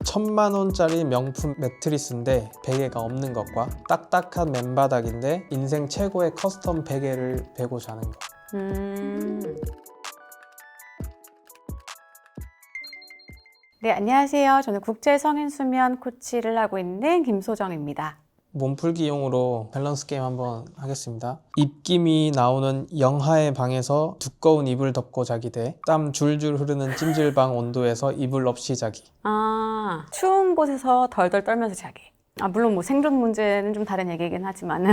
천만 원짜리 명품 매트리스인데 베개가 없는 것과 딱딱한 맨바닥인데 인생 최고의 커스텀 베개를 베고 자는 것. 네, 안녕하세요. 저는 국제 성인 수면 코치를 하고 있는 김소정입니다. 몸풀기용으로 밸런스 게임 한번 하겠습니다. 입김이 나오는 영하의 방에서 두꺼운 이불 덮고 자기 대 땀 줄줄 흐르는 찜질방 온도에서 이불 없이 자기. 추운 곳에서 덜덜 떨면서 자기. 물론 뭐 생존 문제는 좀 다른 얘기긴 하지만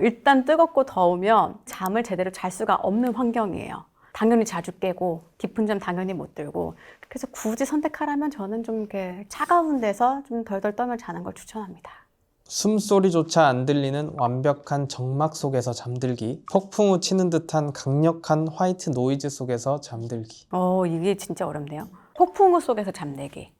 일단 뜨겁고 더우면 잠을 제대로 잘 수가 없는 환경이에요. 당연히 자주 깨고 깊은 잠 당연히 못 들고, 그래서 굳이 선택하라면 저는 좀 이렇게 차가운 데서 좀 덜덜 떨며 자는 걸 추천합니다. 숨소리조차 안 들리는 완벽한 정막 속에서 잠들기, 폭풍우 치는 듯한 강력한 화이트 노이즈 속에서 잠들기. 이게 진짜 어렵네요. 폭풍우 속에서 잠들기.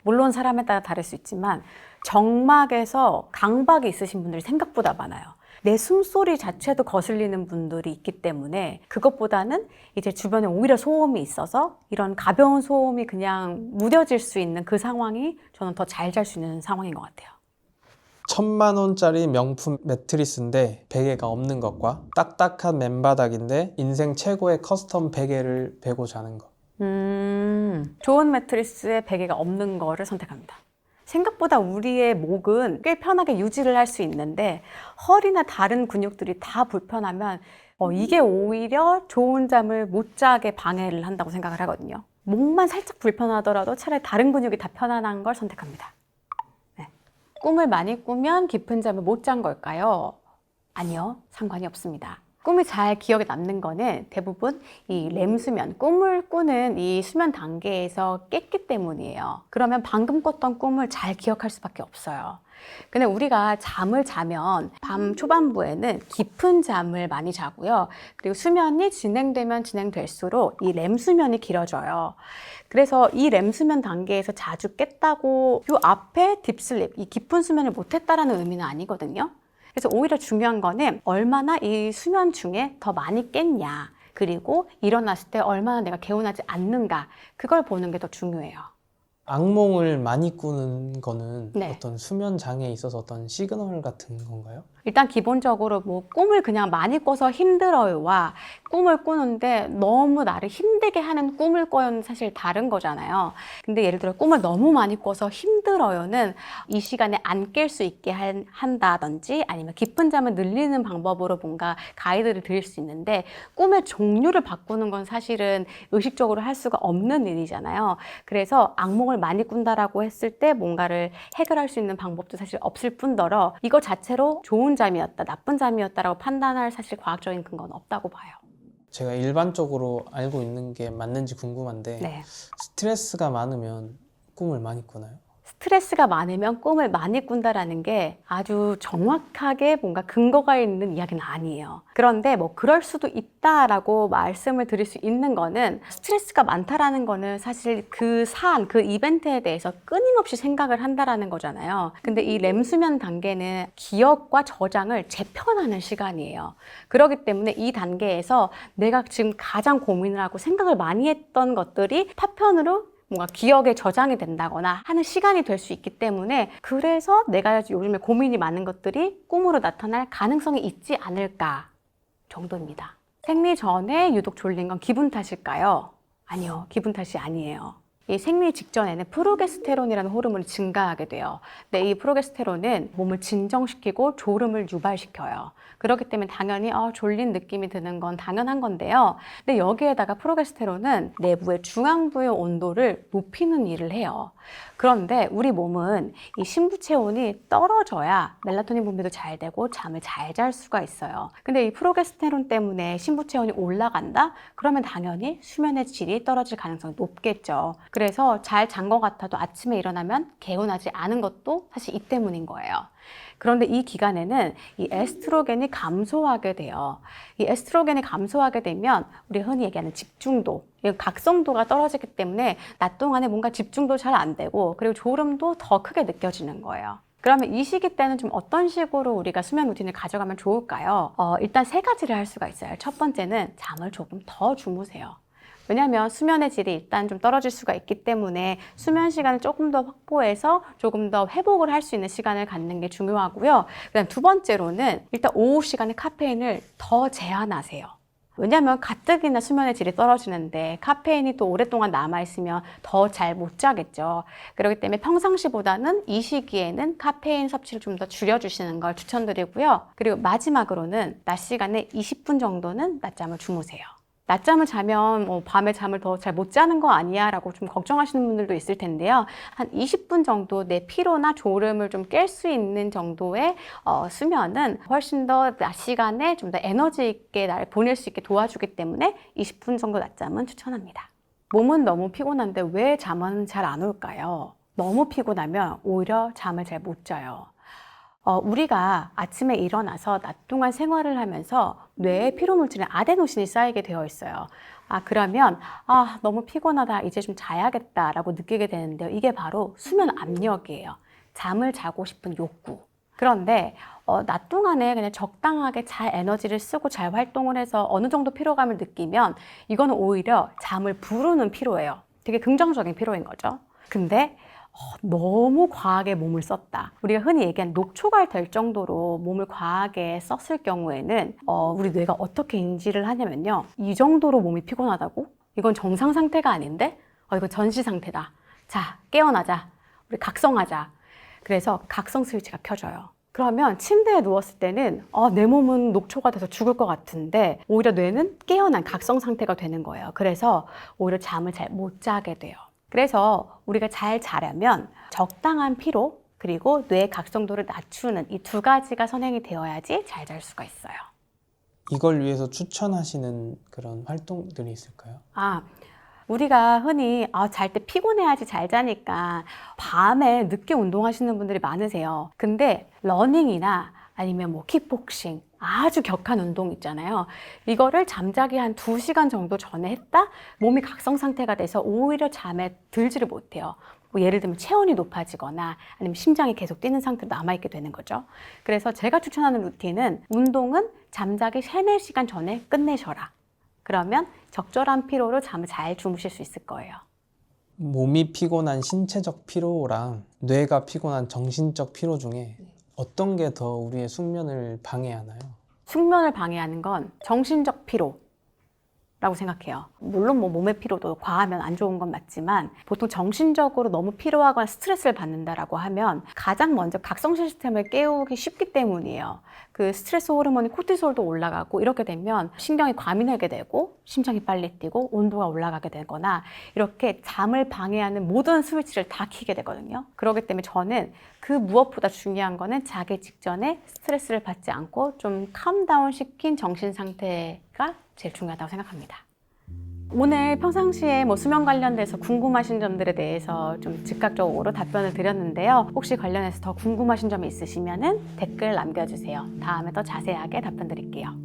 물론 사람에 따라 다를 수 있지만 정막에서 강박이 있으신 분들이 생각보다 많아요. 내 숨소리 자체도 거슬리는 분들이 있기 때문에 그것보다는 이제 주변에 오히려 소음이 있어서 이런 가벼운 소음이 그냥 무뎌질 수 있는 그 상황이 저는 더 잘 잘 수 있는 상황인 것 같아요. 천만 원짜리 명품 매트리스인데 베개가 없는 것과 딱딱한 맨바닥인데 인생 최고의 커스텀 베개를 베고 자는 것. 좋은 매트리스에 베개가 없는 거를 선택합니다. 생각보다 우리의 목은 꽤 편하게 유지를 할 수 있는데 허리나 다른 근육들이 다 불편하면 이게 오히려 좋은 잠을 못 자게 방해를 한다고 생각을 하거든요. 목만 살짝 불편하더라도 차라리 다른 근육이 다 편안한 걸 선택합니다. 꿈을 많이 꾸면 깊은 잠을 못 잔 걸까요? 아니요, 상관이 없습니다. 꿈이 잘 기억에 남는 거는 대부분 이 렘수면, 꿈을 꾸는 이 수면 단계에서 깼기 때문이에요. 그러면 방금 꿨던 꿈을 잘 기억할 수밖에 없어요. 근데 우리가 잠을 자면 밤 초반부에는 깊은 잠을 많이 자고요. 그리고 수면이 진행되면 진행될수록 이 렘수면이 길어져요. 그래서 이 렘수면 단계에서 자주 깼다고 이 앞에 딥슬립, 이 깊은 수면을 못했다라는 의미는 아니거든요. 그래서 오히려 중요한 거는 얼마나 이 수면 중에 더 많이 깼냐, 그리고 일어났을 때 얼마나 내가 개운하지 않는가, 그걸 보는 게 더 중요해요. 악몽을 많이 꾸는 거는 네. 어떤 수면 장애에 있어서 어떤 시그널 같은 건가요? 일단 기본적으로 뭐 꿈을 그냥 많이 꿔서 힘들어요와 꿈을 꾸는데 너무 나를 힘들게 하는 꿈을 꿔요는 사실 다른 거잖아요. 근데 예를 들어 꿈을 너무 많이 꿔서 힘들어요는 이 시간에 안 깰 수 있게 한다든지 아니면 깊은 잠을 늘리는 방법으로 뭔가 가이드를 드릴 수 있는데, 꿈의 종류를 바꾸는 건 사실은 의식적으로 할 수가 없는 일이잖아요. 그래서 악몽을 많이 꾼다라고 했을 때 뭔가를 해결할 수 있는 방법도 사실 없을 뿐더러 이거 자체로 좋은 잠이었다, 나쁜 잠이었다라고 판단할 사실 과학적인 근거는 없다고 봐요. 제가 일반적으로 알고 있는 게 맞는지 궁금한데 네. 스트레스가 많으면 꿈을 많이 꾸나요? 스트레스가 많으면 꿈을 많이 꾼다라는 게 아주 정확하게 뭔가 근거가 있는 이야기는 아니에요. 그런데 뭐 그럴 수도 있다라고 말씀을 드릴 수 있는 거는, 스트레스가 많다라는 거는 사실 그 그 이벤트에 대해서 끊임없이 생각을 한다라는 거잖아요. 근데 이 렘수면 단계는 기억과 저장을 재편하는 시간이에요. 그렇기 때문에 이 단계에서 내가 지금 가장 고민을 하고 생각을 많이 했던 것들이 파편으로 뭔가 기억에 저장이 된다거나 하는 시간이 될 수 있기 때문에, 그래서 내가 요즘에 고민이 많은 것들이 꿈으로 나타날 가능성이 있지 않을까 정도입니다. 생리 전에 유독 졸린 건 기분 탓일까요? 아니요, 기분 탓이 아니에요. 이 생리 직전에는 프로게스테론이라는 호르몬이 증가하게 돼요. 근데 이 프로게스테론은 몸을 진정시키고 졸음을 유발시켜요. 그렇기 때문에 당연히 졸린 느낌이 드는 건 당연한 건데요. 근데 여기에다가 프로게스테론은 내부의 중앙부의 온도를 높이는 일을 해요. 그런데 우리 몸은 이 심부체온이 떨어져야 멜라토닌 분비도 잘 되고 잠을 잘 잘 수가 있어요. 근데 이 프로게스테론 때문에 심부체온이 올라간다? 그러면 당연히 수면의 질이 떨어질 가능성이 높겠죠. 그래서 잘 잔 것 같아도 아침에 일어나면 개운하지 않은 것도 사실 이 때문인 거예요. 그런데 이 기간에는 이 에스트로겐이 감소하게 돼요. 이 에스트로겐이 감소하게 되면 우리 흔히 얘기하는 집중도, 각성도가 떨어지기 때문에 낮 동안에 뭔가 집중도 잘 안 되고, 그리고 졸음도 더 크게 느껴지는 거예요. 그러면 이 시기 때는 좀 어떤 식으로 우리가 수면 루틴을 가져가면 좋을까요? 일단 세 가지를 할 수가 있어요. 첫 번째는 잠을 조금 더 주무세요. 왜냐하면 수면의 질이 일단 좀 떨어질 수가 있기 때문에 수면 시간을 조금 더 확보해서 조금 더 회복을 할 수 있는 시간을 갖는 게 중요하고요. 그다음 두 번째로는 일단 오후 시간에 카페인을 더 제한하세요. 왜냐하면 가뜩이나 수면의 질이 떨어지는데 카페인이 또 오랫동안 남아있으면 더 잘 못 자겠죠. 그렇기 때문에 평상시보다는 이 시기에는 카페인 섭취를 좀 더 줄여주시는 걸 추천드리고요. 그리고 마지막으로는 낮 시간에 20분 정도는 낮잠을 주무세요. 낮잠을 자면 뭐 밤에 잠을 더 잘 못 자는 거 아니야 라고 좀 걱정하시는 분들도 있을 텐데요. 한 20분 정도 내 피로나 졸음을 좀 깰 수 있는 정도의 수면은 훨씬 더 낮 시간에 좀 더 에너지 있게 날 보낼 수 있게 도와주기 때문에 20분 정도 낮잠은 추천합니다. 몸은 너무 피곤한데 왜 잠은 잘 안 올까요? 너무 피곤하면 오히려 잠을 잘 못 자요. 우리가 아침에 일어나서 낮 동안 생활을 하면서 뇌에 피로물질인 아데노신이 쌓이게 되어 있어요. 그러면 너무 피곤하다, 이제 좀 자야겠다라고 느끼게 되는데요. 이게 바로 수면 압력이에요. 잠을 자고 싶은 욕구. 그런데 낮 동안에 그냥 적당하게 잘 에너지를 쓰고 잘 활동을 해서 어느 정도 피로감을 느끼면 이거는 오히려 잠을 부르는 피로예요. 되게 긍정적인 피로인 거죠. 근데 너무 과하게 몸을 썼다. 우리가 흔히 얘기하는 녹초가 될 정도로 몸을 과하게 썼을 경우에는 우리 뇌가 어떻게 인지를 하냐면요. 이 정도로 몸이 피곤하다고? 이건 정상 상태가 아닌데? 이건 전시 상태다. 자, 깨어나자. 우리 각성하자. 그래서 각성 스위치가 켜져요. 그러면 침대에 누웠을 때는 내 몸은 녹초가 돼서 죽을 것 같은데 오히려 뇌는 깨어난 각성 상태가 되는 거예요. 그래서 오히려 잠을 잘 못 자게 돼요. 그래서 우리가 잘 자려면 적당한 피로 그리고 뇌의 각성도를 낮추는 이 두 가지가 선행이 되어야지 잘 잘 수가 있어요. 이걸 위해서 추천하시는 그런 활동들이 있을까요? 우리가 흔히 잘 때 피곤해야지 잘 자니까 밤에 늦게 운동하시는 분들이 많으세요. 근데 러닝이나 아니면 뭐 킥복싱, 아주 격한 운동 있잖아요. 이거를 잠자기 한 2시간 정도 전에 했다? 몸이 각성 상태가 돼서 오히려 잠에 들지를 못해요. 뭐 예를 들면 체온이 높아지거나 아니면 심장이 계속 뛰는 상태로 남아있게 되는 거죠. 그래서 제가 추천하는 루틴은 운동은 잠자기 3-4시간 전에 끝내셔라. 그러면 적절한 피로로 잠을 잘 주무실 수 있을 거예요. 몸이 피곤한 신체적 피로랑 뇌가 피곤한 정신적 피로 중에 어떤 게 더 우리의 숙면을 방해하나요? 숙면을 방해하는 건 정신적 피로라고 생각해요. 물론 뭐 몸의 피로도 과하면 안 좋은 건 맞지만 보통 정신적으로 너무 피로하거나 스트레스를 받는다라고 하면 가장 먼저 각성 시스템을 깨우기 쉽기 때문이에요. 그 스트레스 호르몬이 코티솔도 올라가고 이렇게 되면 신경이 과민하게 되고 심장이 빨리 뛰고 온도가 올라가게 되거나 이렇게 잠을 방해하는 모든 스위치를 다 켜게 되거든요. 그렇기 때문에 저는 그 무엇보다 중요한 거는 자기 직전에 스트레스를 받지 않고 좀 캄다운 시킨 정신 상태가 제일 중요하다고 생각합니다. 오늘 평상시에 뭐 수면 관련돼서 궁금하신 점들에 대해서 좀 즉각적으로 답변을 드렸는데요. 혹시 관련해서 더 궁금하신 점이 있으시면 댓글 남겨주세요. 다음에 더 자세하게 답변 드릴게요.